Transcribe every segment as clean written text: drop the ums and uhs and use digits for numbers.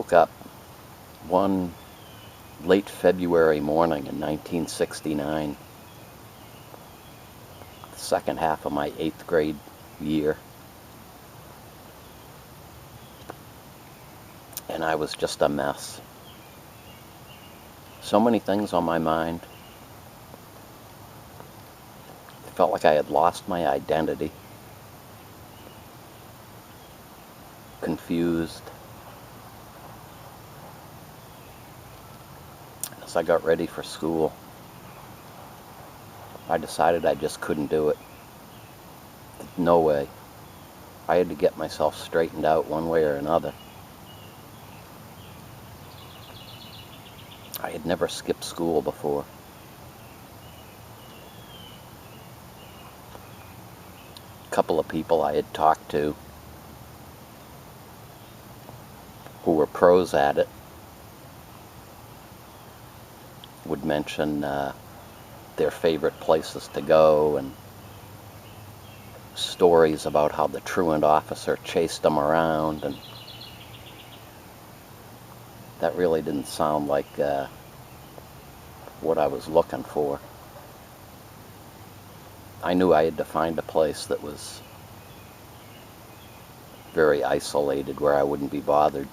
woke up one late February morning in 1969, the second half of my 8th grade year, and I was just a mess. So many things on my mind. It felt like I had lost my identity, confused. As I got ready for school, I decided I just couldn't do it. No way. I had to get myself straightened out one way or another. I had never skipped school before. A couple of people I had talked to who were pros at it would mention their favorite places to go and stories about how the truant officer chased them around, and that really didn't sound like what I was looking for. I knew I had to find a place that was very isolated where I wouldn't be bothered.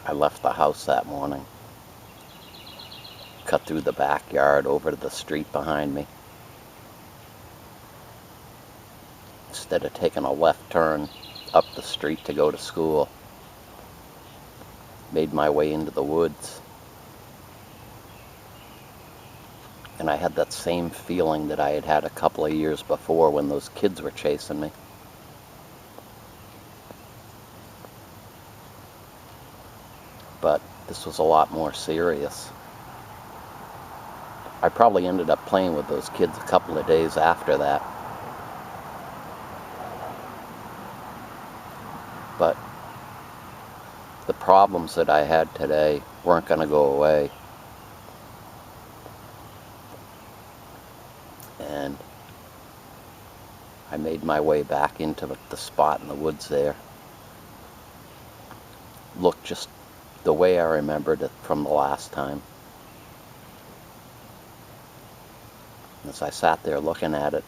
I left the house that morning, cut through the backyard over to the street behind me. Instead of taking a left turn up the street to go to school, made my way into the woods. And I had that same feeling that I had had a couple of years before when those kids were chasing me. But this was a lot more serious. I probably ended up playing with those kids a couple of days after that. But the problems that I had today weren't going to go away. And I made my way back into the spot in the woods there. Looked just the way I remembered it from the last time. As I sat there looking at it,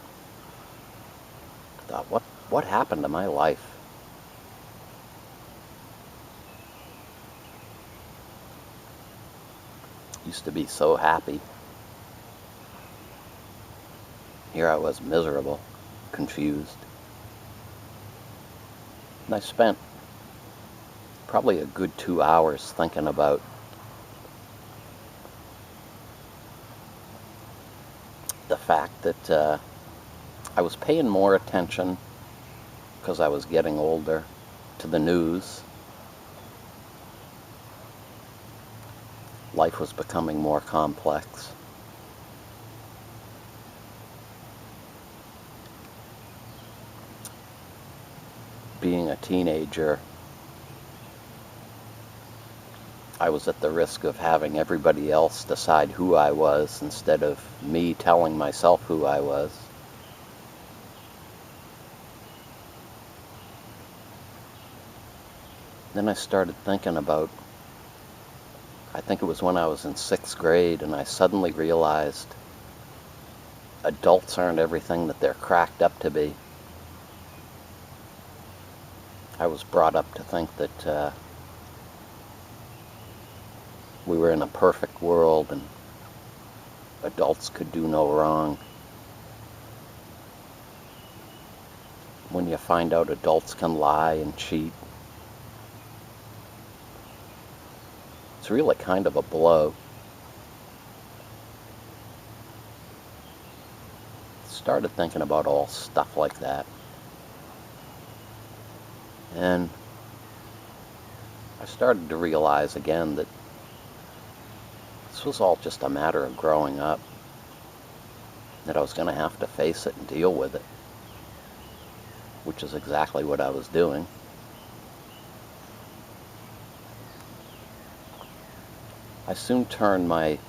I thought, what happened to my life? Used to be so happy. Here I was miserable, confused. And I spent probably a good 2 hours thinking about the fact that I was paying more attention, because I was getting older, to the news. Life was becoming more complex. Being a teenager, I was at the risk of having everybody else decide who I was instead of me telling myself who I was. Then I started thinking about, I think it was when I was in 6th grade, and I suddenly realized adults aren't everything that they're cracked up to be. I was brought up to think that we were in a perfect world and adults could do no wrong. When you find out adults can lie and cheat, it's really kind of a blow. Started thinking about all stuff like that. And I started to realize again that this was all just a matter of growing up, that I was going to have to face it and deal with it, which is exactly what I was doing. I soon turned my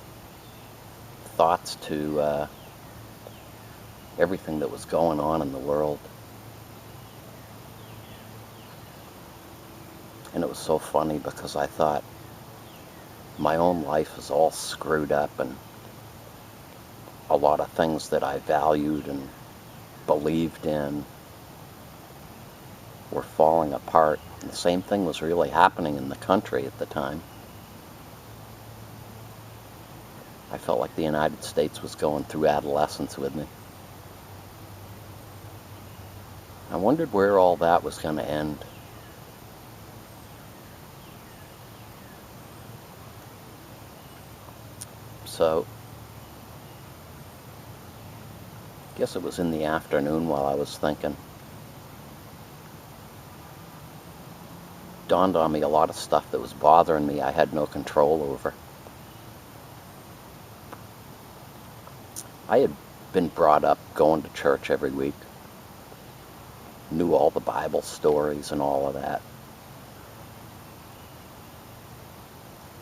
thoughts to everything that was going on in the world. And it was so funny because I thought my own life is all screwed up, and a lot of things that I valued and believed in were falling apart. And the same thing was really happening in the country at the time. I felt like the United States was going through adolescence with me. I wondered where all that was going to end. So, I guess it was in the afternoon while I was thinking. Dawned on me a lot of stuff that was bothering me I had no control over. I had been brought up going to church every week, knew all the Bible stories and all of that,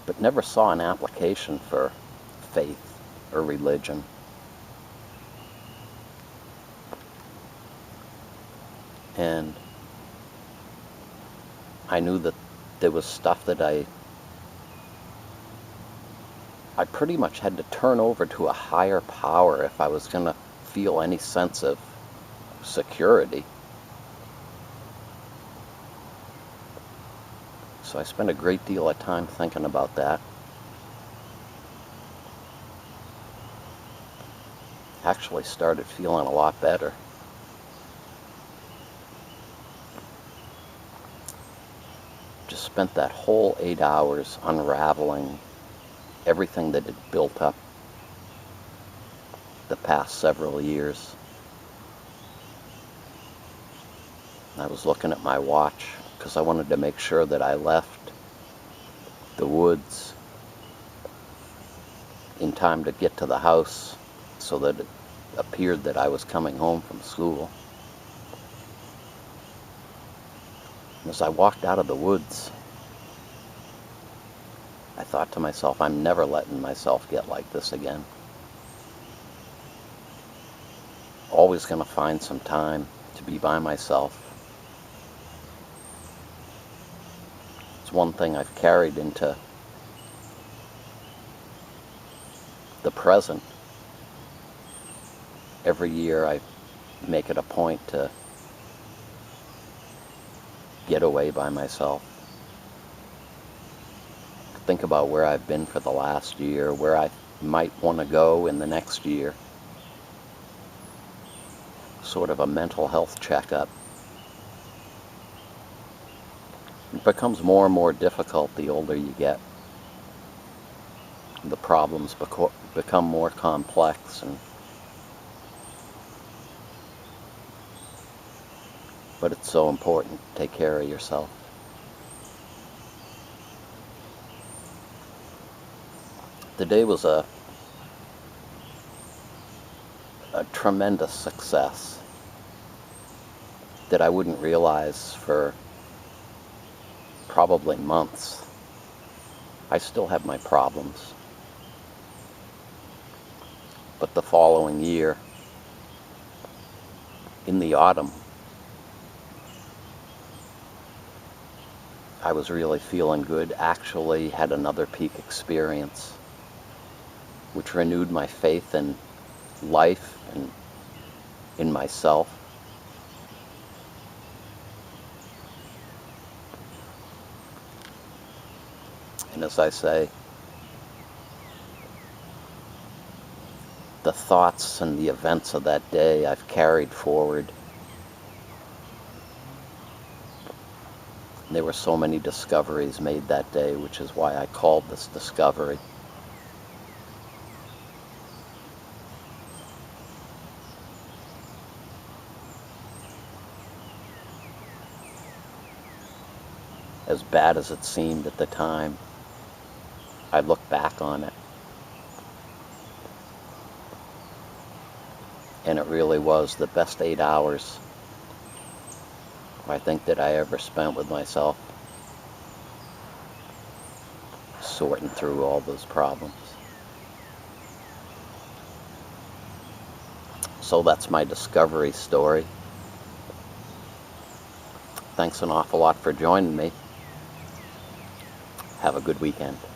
but never saw an application for faith or religion. And I knew that there was stuff that I pretty much had to turn over to a higher power if I was going to feel any sense of security. So I spent a great deal of time thinking about that. Actually started feeling a lot better. Just spent that whole 8 hours unraveling everything that had built up the past several years. I was looking at my watch because I wanted to make sure that I left the woods in time to get to the house so that it appeared that I was coming home from school. And as I walked out of the woods, I thought to myself, I'm never letting myself get like this again. Always going to find some time to be by myself. It's one thing I've carried into the present. Every year I make it a point to get away by myself. Think about where I've been for the last year, where I might want to go in the next year. Sort of a mental health checkup. It becomes more and more difficult the older you get. The problems become more complex, but it's so important to take care of yourself. The day was a tremendous success that I wouldn't realize for probably months. I still have my problems. But the following year, in the autumn, I was really feeling good. Actually had another peak experience, which renewed my faith in life and in myself. And as I say, the thoughts and the events of that day I've carried forward. There were so many discoveries made that day, which is why I called this Discovery. As bad as it seemed at the time, I look back on it, and it really was the best 8 hours I think that I ever spent with myself, sorting through all those problems. So that's my discovery story. Thanks an awful lot for joining me. Have a good weekend.